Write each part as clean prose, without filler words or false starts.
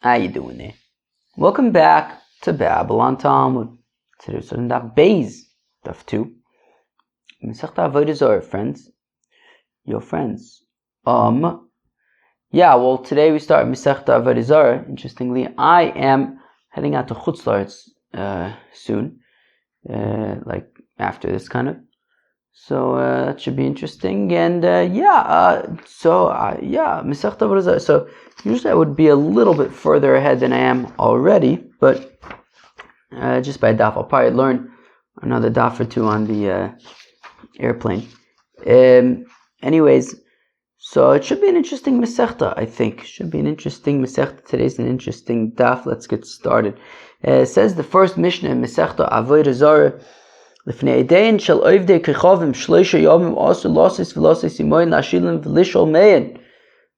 How you doing there? Welcome back to Babylon Talmud. Today we're starting Daf Beis, Daf 2. Masechta AvodahZarah, friends. Your friends. Today we start Masechta AvodahZarah. Interestingly, I am heading out to Chutz La'aretz soon. Like after this kind of. So that should be interesting. And Masechta AvodahZarah. So usually I would be a little bit further ahead than I am already, but just by daf, I'll probably learn another daf or two on the airplane. Anyways, so it should be an interesting Masechta, I think. Should be an interesting Masechta. Today's an interesting daf. Let's get started. It says the first Mishnah in Masechta AvodahZarah. Lifnei edein shel ovdei kechavim shloisha yomim asu lasis v'lasis imoyin lashilim v'lishol meyin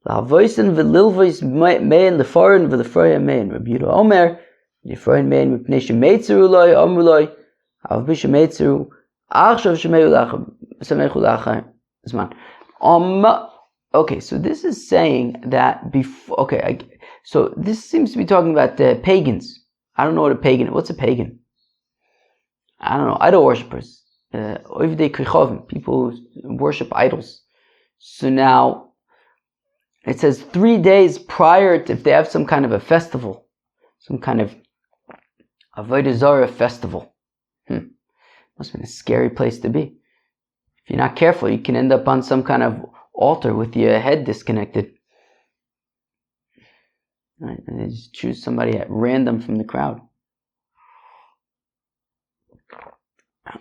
la'avoisin v'lilvois meyin lefarin v'lefroya meyin. Rabbi Yehuda Omer lefarin meyin mipnei shemeitzeru loy amruloi av b'shemeitzeru achshav shemechu lachar zman. Okay, so this is saying that before. Okay, so this seems to be talking about pagans. I don't know what a pagan is. What's a pagan? I don't know, idol worshippers, people who worship idols. So now, it says 3 days prior to, if they have some kind of a festival, some kind of AvodahZarah festival. Must have been a scary place to be. If you're not careful, you can end up on some kind of altar with your head disconnected. Right? And they just choose somebody at random from the crowd.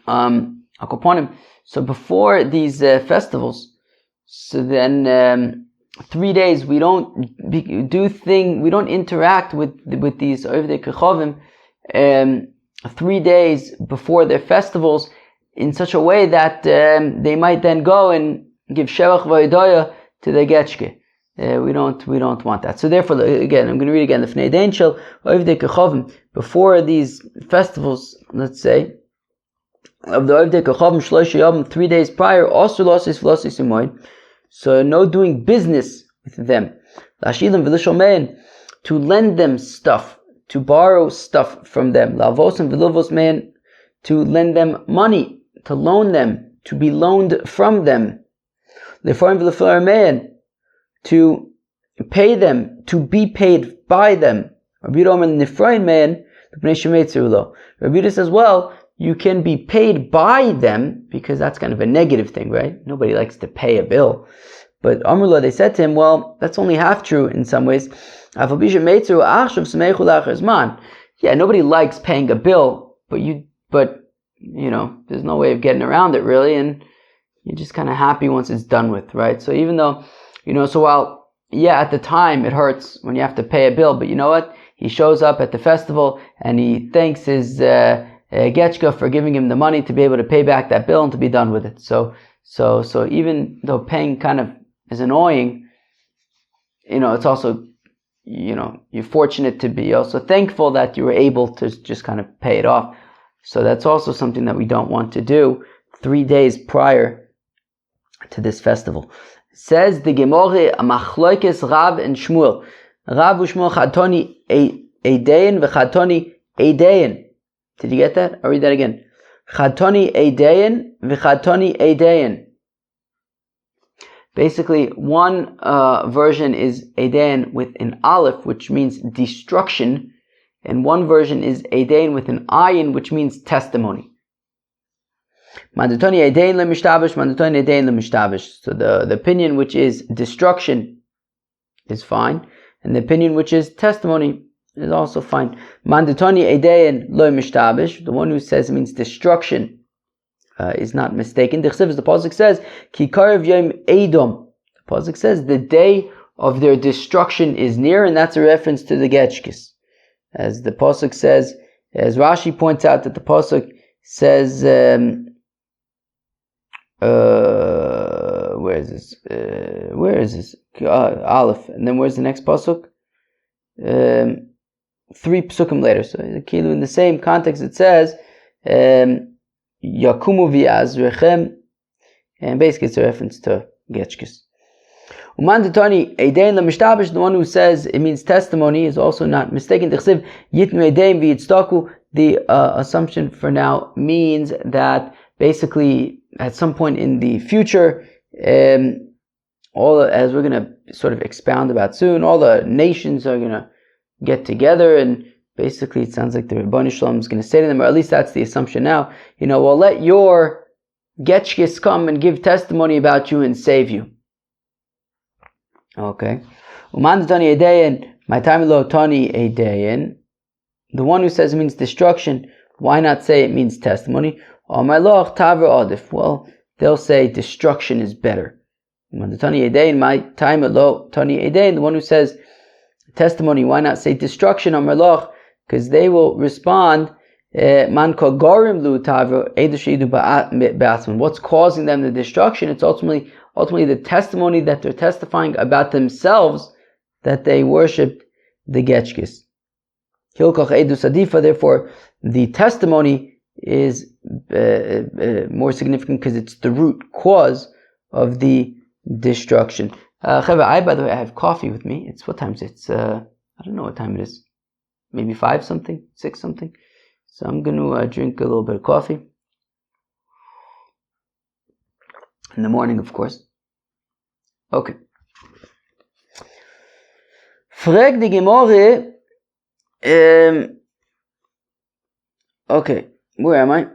So before these festivals, so then 3 days we don't interact with these Ovdei Kechavim 3 days before their festivals in such a way that they might then go and give Shevach V'Hodaya to the Getchke. We don't want that. So therefore, again, I'm going to read again. Lifnei edein shel Ovdei Kechavim, before these festivals, let's say, of the Ovdei Kechavim shloisha yom, 3 days prior, also lasis v'lasis imoyin. So no doing business with them. Lashilim v'lishol meyin, to lend them stuff, to borrow stuff from them. La'avosim v'lilvos meyin, to lend them money, to loan them, to be loaned from them. Lefarim v'lefar meyin, to pay them, to be paid by them. Rabbi Yehuda Omer nifrayin meyin, l'pnei shemeitzeru lo. Rabbi Yehuda says, well, you can be paid by them, because that's kind of a negative thing, right? Nobody likes to pay a bill. But Amrullah, they said to him, well, that's only half true in some ways. Yeah, nobody likes paying a bill, but there's no way of getting around it really, and you're just kind of happy once it's done with, right? So even though, so while, at the time it hurts when you have to pay a bill, but you know what? He shows up at the festival and he thanks his Getchka for giving him the money to be able to pay back that bill and to be done with it. So even though paying kind of is annoying, it's also, you're fortunate to be also thankful that you were able to just kind of pay it off. So that's also something that we don't want to do 3 days prior to this festival. Says the Gemara, Machloikes Rav and Shmuel. Rav u'Shmuel Chatoni Eidein v'Chatoni Eidein. Did you get that? I'll read that again. Chatoni Eidein v'Chatoni Eidein. Basically, one version is Eidein with an aleph, which means destruction, and one version is Eidein with an ayin, which means testimony. Mandatoni Eidein le'mishtabesh, mandatoni Eidein le'mishtabesh. So the opinion which is destruction is fine, and the opinion which is testimony is also fine. Mandatoni Eidein lo mishtabesh. The one who says it means destruction is not mistaken. The pasuk says, Ki karev yom Edom. The pasuk says the day of their destruction is near, and that's a reference to the Getchkis. As the pasuk says, as Rashi points out that the pasuk says, where is this? Aleph. And then where's the next pasuk? 3 psukim later. So in the same context it says, Yakumu v'yazrechem, and basically it's a reference to Getchkis. The one who says it means testimony is also not mistaken. The assumption for now means that basically at some point in the future, all as we're going to sort of expound about soon, all the nations are going to get together, and basically it sounds like the Rebbeinu Shalom is going to say to them, or at least that's the assumption now, well, let your Getchkis come and give testimony about you and save you. Okay. The one who says it means destruction, why not say it means testimony? Well, they'll say destruction is better. The one who says testimony, why not say destruction? Because they will respond, what's causing them the destruction? It's ultimately the testimony that they're testifying about themselves, that they worshipped the Getchkis. Therefore, the testimony is more significant because it's the root cause of the destruction. By the way, I have coffee with me. What time is it? I don't know what time it is. Maybe 5 something, 6 something. So I'm going to drink a little bit of coffee. In the morning, of course. Okay. Frag die Gemorre. Okay, where am I?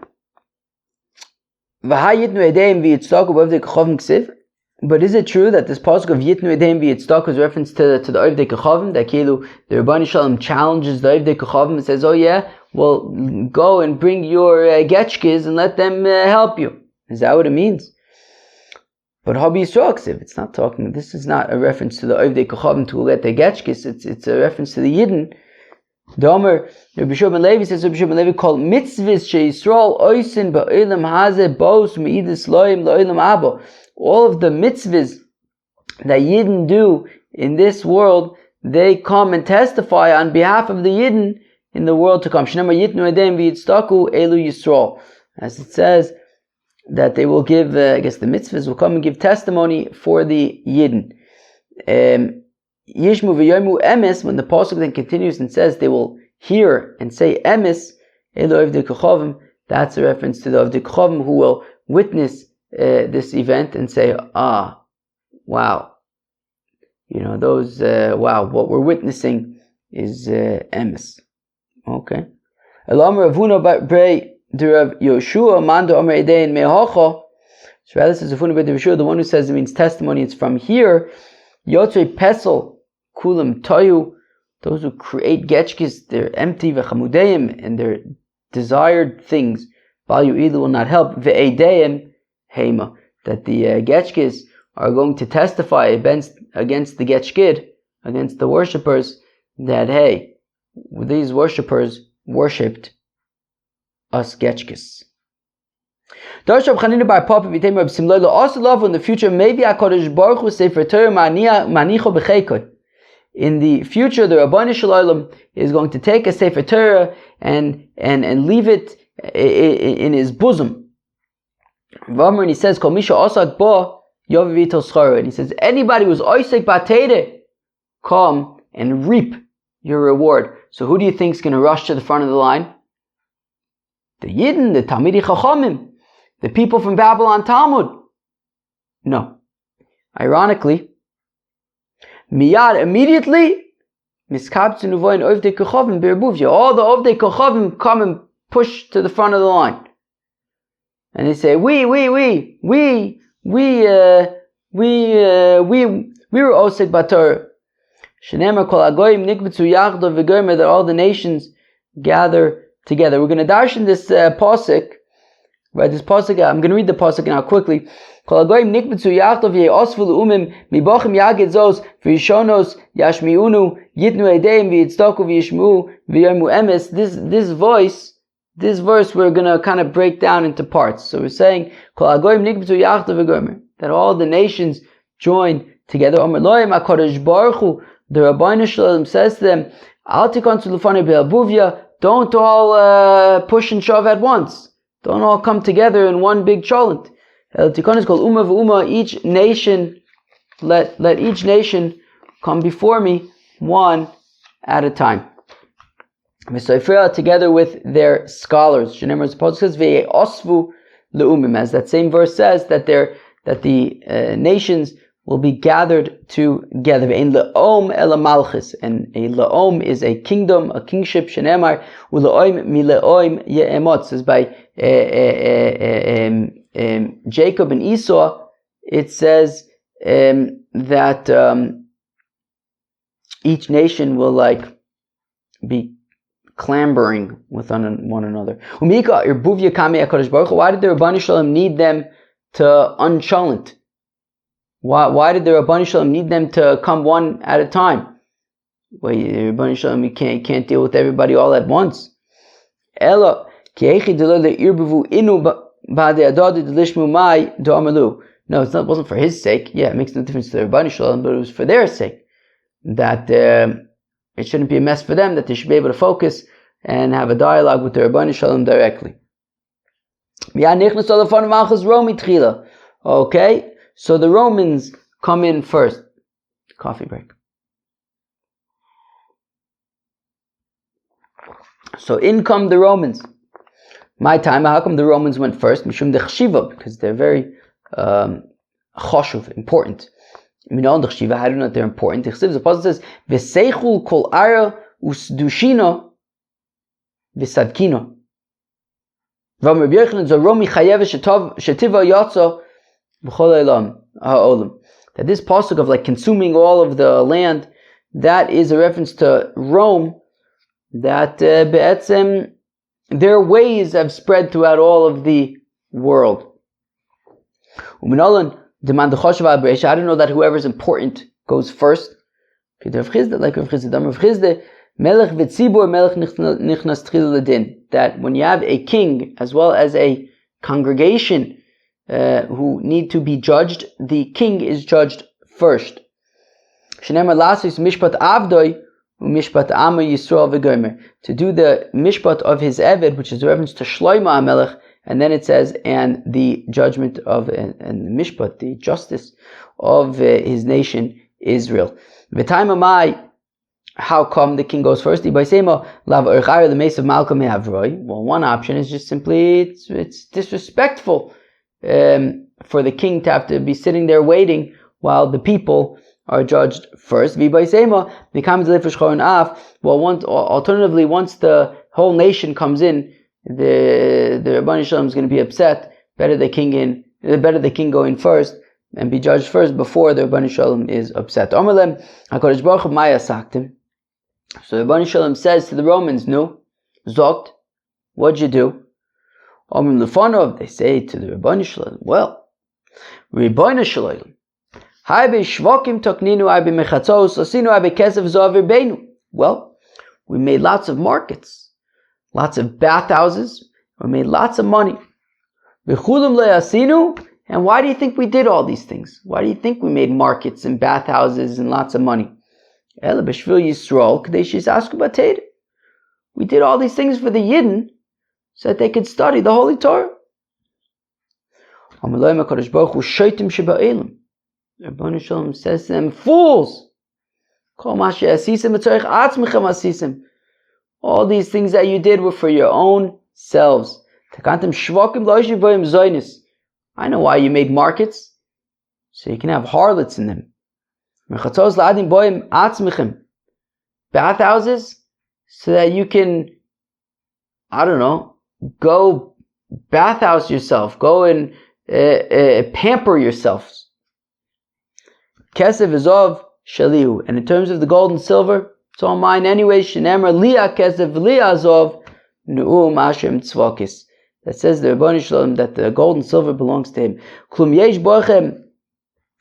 But is it true that this pasuk of Yitnu Edeim V'Yitzdak is reference to the Ovdei Kechavim, that the Rebbeinu Shalom challenges the Ovdei Kechavim and says, oh yeah, well, go and bring your Getchkis and let them help you. Is that what it means? But Habi Yisrael Ksiv, it's not talking, this is not a reference to the Ovdei Kechavim to let their Getchkis, it's a reference to the Yidden. The Omer, Rabbi Shua ben Levi says, Rabbi Shua ben Levi called mitzvahs sheYisrael oisin ba'olam hazeh bos me'idus loim la'olam abo. All of the mitzvahs that Yidden do in this world, they come and testify on behalf of the Yidden in the world to come. Shnema yitnu edem v'yitztaku elu Yisrael. As it says, that they will give, the mitzvahs will come and give testimony for the Yidden. Yishmu v'yomu emes, when the pasuk then continues and says they will hear and say emes, elu avdei kechavim, that's a reference to the avdei kechavim who will witness this event and say, wow, wow, what we're witnessing is emes. Okay. Elam Ravuna brei Rav Yoshua mando Omer edein mehacha. So rather says Ravuna brei Yoshua, the one who says it means testimony, it's from here. Yotzei pesel kulam toyu. Those who create getchkis, they're empty v'chamudeim, and their desired things, bal yu'ilu, will not help. Ve'edeim heima, that the getchkis are going to testify against the getchkid, against the worshippers, that hey, these worshippers worshipped us getchkis. Darshab Chanina bar Papa v'tei Reb Simlai also love in the future. Maybe HaKadosh Baruch Hu Sefer Torah manicho b'cheikot. In the future, the Rabbeinu Shalom is going to take a Sefer Torah and leave it in his bosom. And he says, Kol misha osak bo yovi v'ito scharo. And he says, anybody who's oisek b'teire, come and reap your reward. So who do you think is going to rush to the front of the line? The Yidden, the Talmidei Chachamim, the people from Babylon Talmud. No. Ironically, miyad, immediately, miskabtzu nuvoyin ovdei kechavim be'erbuvya. All the ovdei kechavim come and push to the front of the line. And they say, we were osek b'Torah. Shenemar kol agoyim nikbetzu yachdo v'gomer, that all the nations gather together. We're going to darshan this pasuk. Right, this pasuk. I'm going to read the pasuk now quickly. Kol agoyim nikbetzu yachdo v'yeosvu l'umim mibochim yagid zos v'yishonos yashmiunu yitnu edeim v'yitztaku v'yishmu v'yomu emes. This verse we're going to kind of break down into parts. So we're saying kol agoyim nikbetzu yachdo v'gomer, that all the nations join together. Omer loim HaKadosh Baruch Hu, the Rabbeinu Shalom says to them, Al tikonsu l'fanei be'elbuvya, don't all push and shove at once. Don't all come together in one big cholent. El tikon is called Umma v'Umma. Each nation let each nation come before me one at a time. Together with their scholars. As that same verse says that the nations will be gathered together. And a laom is a kingdom, a kingship. Shenemar uleoim mileoim ye'emot. Says by Jacob and Esau, it says that each nation will be clambering with one another. Why did the Rabban Shalom need them to uncholent? Why did the Rabban Shalom need them to come one at a time? Well, the Rabban Shalom, you can't deal with everybody all at once. No, it wasn't for his sake. Yeah, it makes no difference to the Rabban Shalom, but it was for their sake. That it shouldn't be a mess for them, that they should be able to focus and have a dialogue with the Rabban Shalom directly. Okay, so the Romans come in first. Coffee break. So in come the Romans. My time, how come the Romans went first? Mishum dechshiva, because they're very choshuv, important. How do you know that they're important? The Apostle says, "V'seichul kol ara usdushino v'sadkino." That this pasuk of consuming all of the land, that is a reference to Rome, that their ways have spread throughout all of the world. I don't know that whoever's important goes first. That when you have a king as well as a congregation who need to be judged, the king is judged first. To do the mishpat of his eved, which is a reference to Shlomo HaMelech, and then it says, and the judgment of, and the mishpat, the justice of his nation, Israel. How come the king goes first? Well, one option is just simply, it's disrespectful for the king to have to be sitting there waiting while the people are judged first. Well, alternatively, once the whole nation comes in, the Rabban Shalom is going to be upset. Better the king go in first and be judged first before the Rabban Shalom is upset. So the Rabban Shalom says to the Romans, "No, zogt, what'd you do?" They say to the Rabban Shalom, "Well, Rabban Shalom, well, we made lots of markets, lots of bathhouses, we made lots of money. And why do you think we did all these things? Why do you think we made markets and bathhouses and lots of money? We did all these things for the Yidden so that they could study the Holy Torah." Rabban Shalom says to them, "Fools! All these things that you did were for your own selves. I know why you made markets, so you can have harlots in them. Bathhouses, so that you can, go bathhouse yourself, go and pamper yourselves. Kesef is of shalihu, and in terms of the gold and silver, it's all mine anyway. Shenemar liya kesef liya azov nu'um Hashem tzvakis." That says the Rabban Shalom that the gold and silver belongs to him. Klum yesh bochem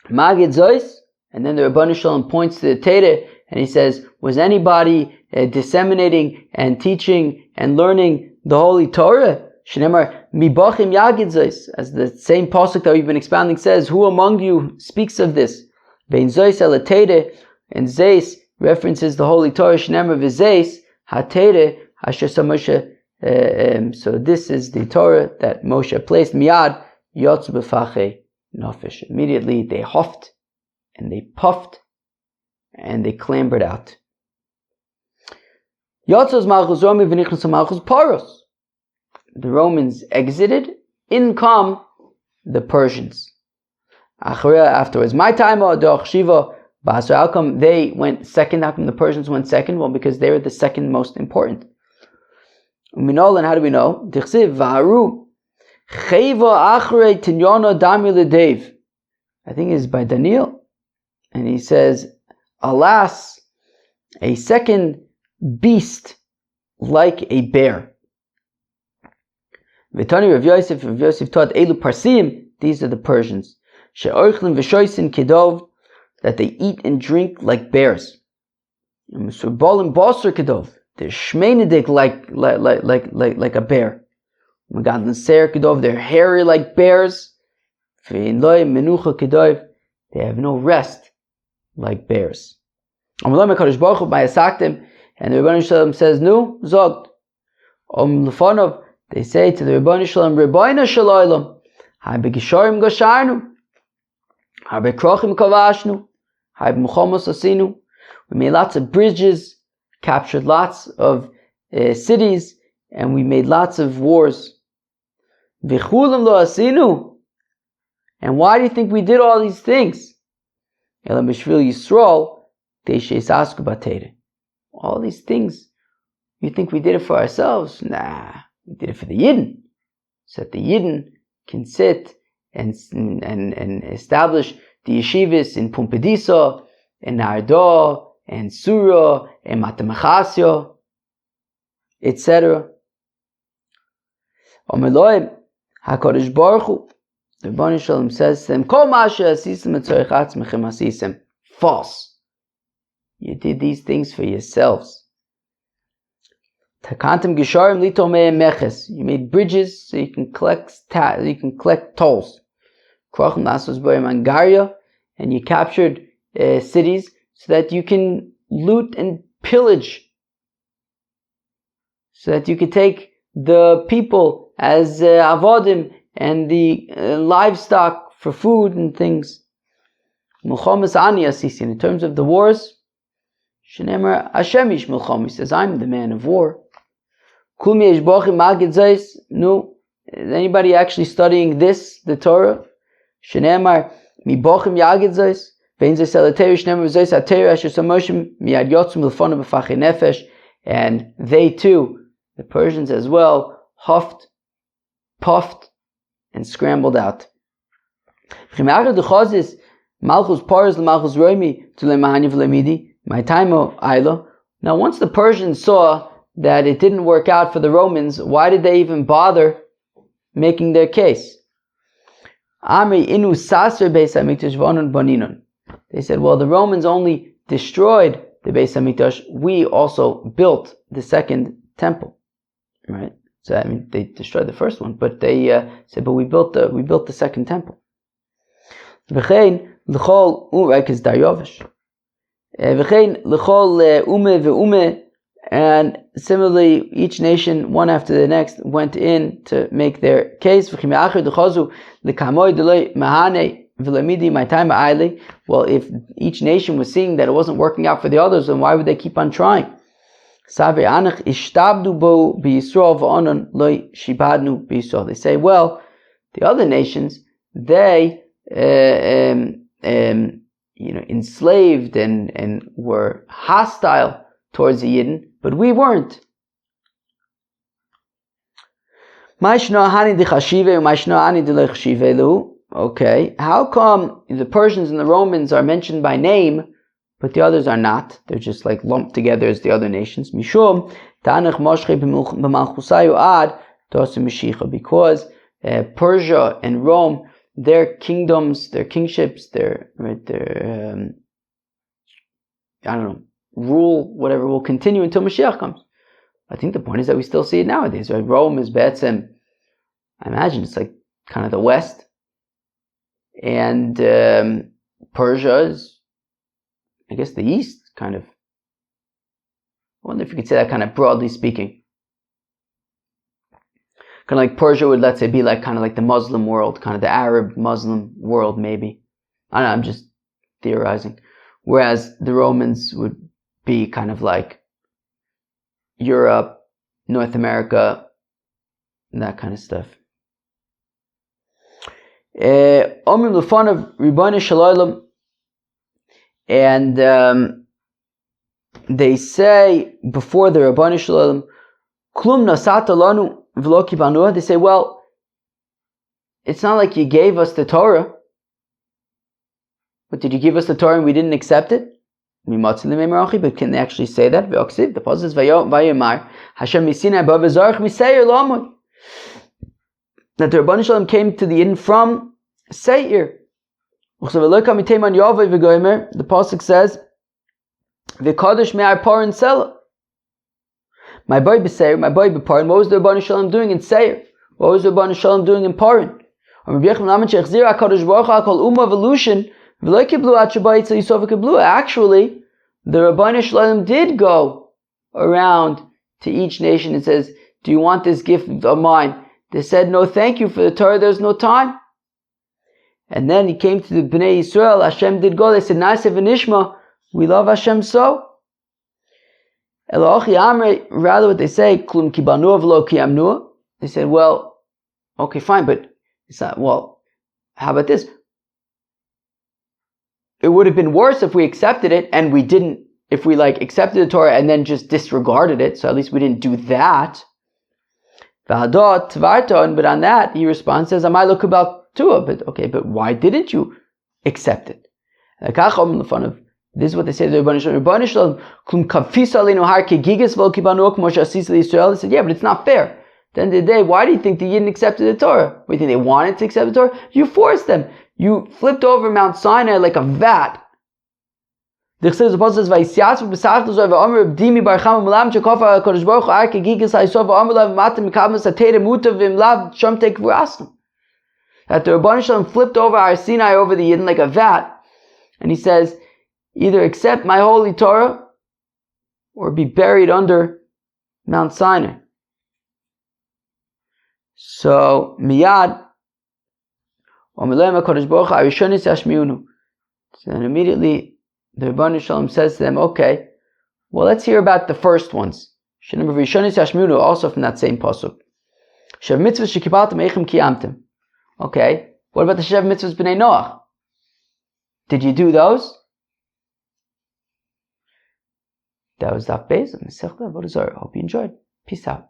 magid zois, and then the Rabban Shalom points to the Torah and he says, "Was anybody disseminating and teaching and learning the Holy Torah?" Shenemar mi bochem yagid zois, as the same pasuk that we've been expounding says, "Who among you speaks of this?" Vein zois el Torah, and zeis references the Holy Torah. Shenemar v'zeis ha-Torah asher Moshe. So this is the Torah that Moshe placed. Miyad yotzu b'fachei nafesh. Immediately they huffed and they puffed, and they clambered out. Yotzos Malchus Romi v'nichnas Malchus Paros. The Romans exited. In come the Persians. Afterwards, my time Shiva. How come they went second? How come the Persians went second? Well, because they were the second most important. And how do we know? I think it's by Daniel. And he says, alas, a second beast like a bear. Vitani Rav Yosef taught Elu Parsim, these are the Persians. She'orchlin v'shoisin kedov, that they eat and drink like bears. And Surbolim Basar kedov, they're shmeinedik like a bear. Megadlin Ser kedov, they're hairy like bears. V'inloi menucha kedov, they have no rest like bears. Amalom HaKadosh Baruch Hu b'yasaktim, and the Rebbeinu Shalom says, "Nu zogt." Lefonov, they say to the Rebbeinu Shalom, "Rebbeinu Shalom, hay begishorim gasharnu, hay bekrochim kavashnu, hay b'mchomos asinu." We made lots of bridges, captured lots of cities, and we made lots of wars. V'chulim lo asinu. And why do you think we did all these things? Elam b'shvil Yisrael, deishes asku bateire. All these things, you think we did it for ourselves? Nah, we did it for the Yidden, so that the Yidden can sit and establish the yeshivas in Pumbedisa, and Nardo, and Surah, and Matamachasio, etc. Omeloim, HaKadosh Baruch Hu, the Rebbeinu Shalom says to them, Kol masha asisem etzorech atzmechem asisem. False. You did these things for yourselves. Takantim gisharim litomei meches. You made bridges so you can collect tolls. Krochim lasos boyim angaria, and you captured cities so that you can loot and pillage, so that you could take the people as avodim and the livestock for food and things. Milchomas ani asisin. In terms of the wars, Shenemar Hashem ish milchom. He says, I'm the man of war. Kul yesh bochim magid zayis. No, is anybody actually studying this, the Torah? Shenemar mi bochim yagid zayis. Vein zayis alateir shenemar zayis ateir asher samoshim miyad yotzum milfonu b'fachei nefesh. And they too, the Persians as well, huffed, puffed, and scrambled out. Malchus Paras Malchus Romi to Lemahani V'Lemidi. My time of Ailo. Now, once the Persians saw that it didn't work out for the Romans, why did they even bother making their case? Amri inu saser beis hamikdash v'onon baninon. They said, well, the Romans only destroyed the Beis Hamikdash. We also built the second temple, right? So I mean, they destroyed the first one, but they said, but we built the second temple. V'chein l'chol right, because Daryovish. V'chein l'chol ume ve'ume, and similarly, each nation, one after the next, went in to make their case. Well, if each nation was seeing that it wasn't working out for the others, then why would they keep on trying? They say, well, the other nations, they enslaved and were hostile towards the Yidden, but we weren't. Okay, how come the Persians and the Romans are mentioned by name, but the others are not? They're just like lumped together as the other nations. Because Persia and Rome, their kingdoms, their kingships, their rule, whatever, will continue until Mashiach comes. I think the point is that we still see it nowadays, right? Rome is Be'etzem, I imagine it's like kind of the West, and Persia is, I guess, the East, kind of. I wonder if you could say that kind of broadly speaking. Kind of like Persia would, let's say, be like kind of like the Muslim world, kind of the Arab Muslim world, maybe. I don't know, I'm just theorizing. Whereas the Romans would be kind of like Europe, North America, and that kind of stuff. Omrim Lefanav Ribono Shel Olam, and they say before the Ribono Shel Olam, Klum Nasata Lanu V'lo Kibalnuah. They say, well, it's not like you gave us the Torah. But did you give us the Torah and we didn't accept it? But can they actually say that? The Pasuk says, Vayomar Hashem Misina AvodahZarah Miseir Lamod. That the Ribono Shel Olam came to the Eden from Seir. The Pasuk says, V'kadosh me'ar parin sela. My boy b'Seir, my boy b'Parin. What was the Ribono Shel Olam doing in Seir? What was the Ribono Shel Olam doing in Parin? Actually, the Ribono Shel Olam did go around to each nation and says, do you want this gift of mine? They said, no, thank you. For the Torah, there's no time. And then he came to the Bnei Yisrael. Hashem did go. They said, Naaseh v'nishma. We love Hashem so. Rather what they say, Klum kibalnuah v'lo kiyamnuah. They said, well, okay, fine, but it's not, well, how about this? It would have been worse if we accepted it and we didn't, if we accepted the Torah and then just disregarded it. So at least we didn't do that. But on that, he responds, says, Amai look about Tua. But okay, but why didn't you accept it? This is what they say to the Ribono Shel Olam. They said, yeah, but it's not fair. At the end of the day, why do you think the Yidden accepted the Torah? What do you think they wanted to accept the Torah? You forced them. You flipped over Mount Sinai like a vat. The Apostle says, that the Ribono Shel Olam flipped over our Sinai over the Yidden like a vat. And he says, either accept my holy Torah or be buried under Mount Sinai. So, miyad, so then immediately the Ribono Shel Olam says to them, okay, well, let's hear about the first ones. Also from that same pasuk. Okay, what about the Shev Mitzvahs B'nai Noach? Did you do those? That was Daf Beis of Masechta AvodahZarah. Hope you enjoyed. Peace out. A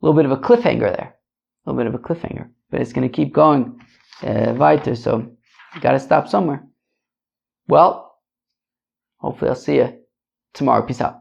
little bit of a cliffhanger there. A little bit of a cliffhanger. But it's going to keep going weiter, so you got to stop somewhere. Well, hopefully I'll see you tomorrow. Peace out.